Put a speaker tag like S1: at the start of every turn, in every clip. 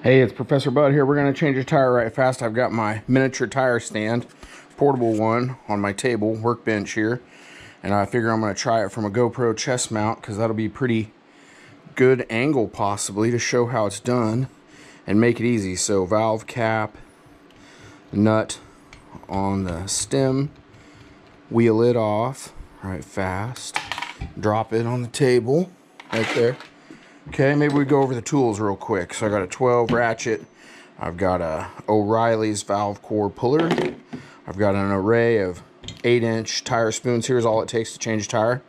S1: Hey, it's Professor Bud here. We're going to change a tire right fast. I've got my miniature tire stand, portable one, on my table, workbench here. And I figure I'm going to try it from a GoPro chest mount because that'll be pretty good angle possibly to show how it's done and make it easy. So valve cap, nut on the stem, wheel it off right fast, drop it on the table right there. Okay, maybe we go over the tools real quick. So I got a 12 ratchet. I've got a O'Reilly's valve core puller. I've got an array of 8-inch tire spoons. Here's all it takes to change a tire.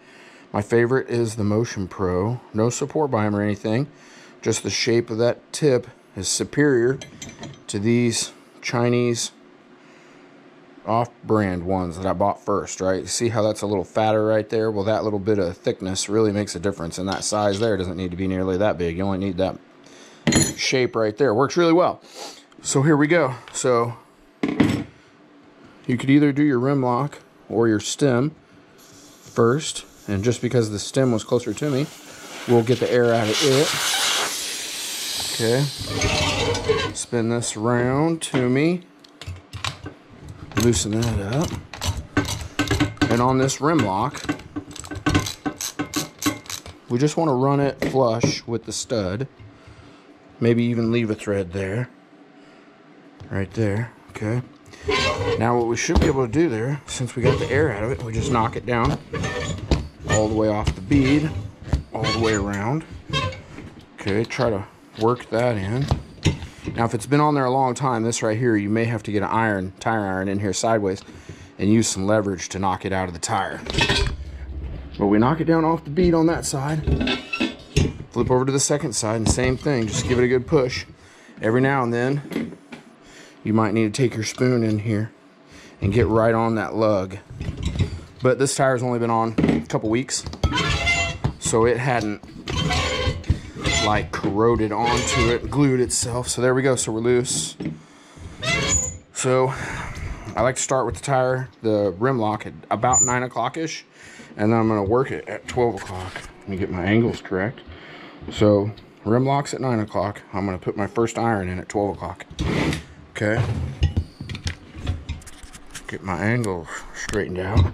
S1: My favorite is the Motion Pro. No support by them or anything. Just the shape of that tip is superior to these Chinese off-brand ones that I bought first, right? See how that's a little fatter right there? Well, that little bit of thickness really makes a difference, and that size there doesn't need to be nearly that big. You only need that shape right there. Works really well. So here we go. So you could either do your rim lock or your stem first, and just because the stem was closer to me, we'll get the air out of it. Okay. Spin this around to me. Loosen that up. And on this rim lock, we just want to run it flush with the stud. Maybe even leave a thread there. Right there. Okay. Now what we should be able to do there, since we got the air out of it, we just knock it down all the way off the bead, all the way around. Okay, try to work that in. Now, if it's been on there a long time, this right here, you may have to get an tire iron in here sideways and use some leverage to knock it out of the tire. But we knock it down off the bead on that side, flip over to the second side, and same thing, just give it a good push. Every now and then, you might need to take your spoon in here and get right on that lug. But this tire's only been on a couple weeks, so it hadn't like corroded onto it, glued itself. So there we go. So we're loose. So I like to start with the tire, the rim lock at about 9 o'clock-ish, and then I'm going to work it at 12 o'clock. Let me get my angles correct. So rim lock's at 9 o'clock. I'm going to put my first iron in at 12 o'clock. Okay. Get my angles straightened out.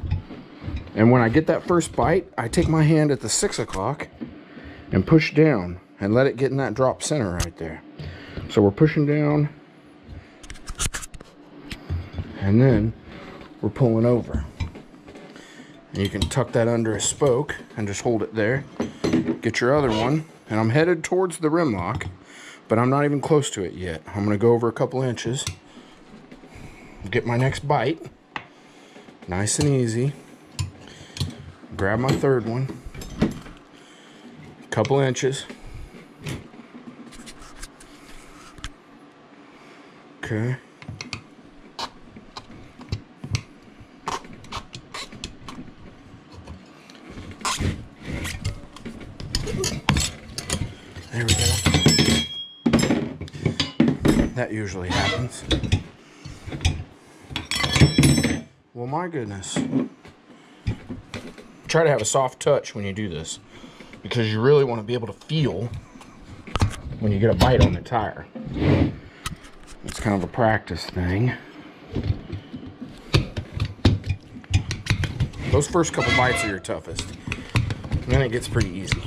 S1: And when I get that first bite, I take my hand at the 6 o'clock and push down and let it get in that drop center right there. So we're pushing down, and then we're pulling over. And you can tuck that under a spoke and just hold it there. Get your other one, and I'm headed towards the rim lock, but I'm not even close to it yet. I'm gonna go over a couple inches, get my next bite, nice and easy. Grab my third one, couple inches. Okay. There we go. That usually happens. Well, my goodness. Try to have a soft touch when you do this, because you really want to be able to feel when you get a bite on the tire. It's kind of a practice thing. Those first couple bites are your toughest, and then it gets pretty easy.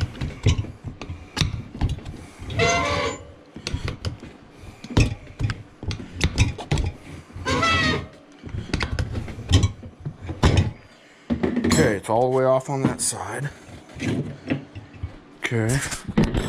S1: Okay, it's all the way off on that side. Okay.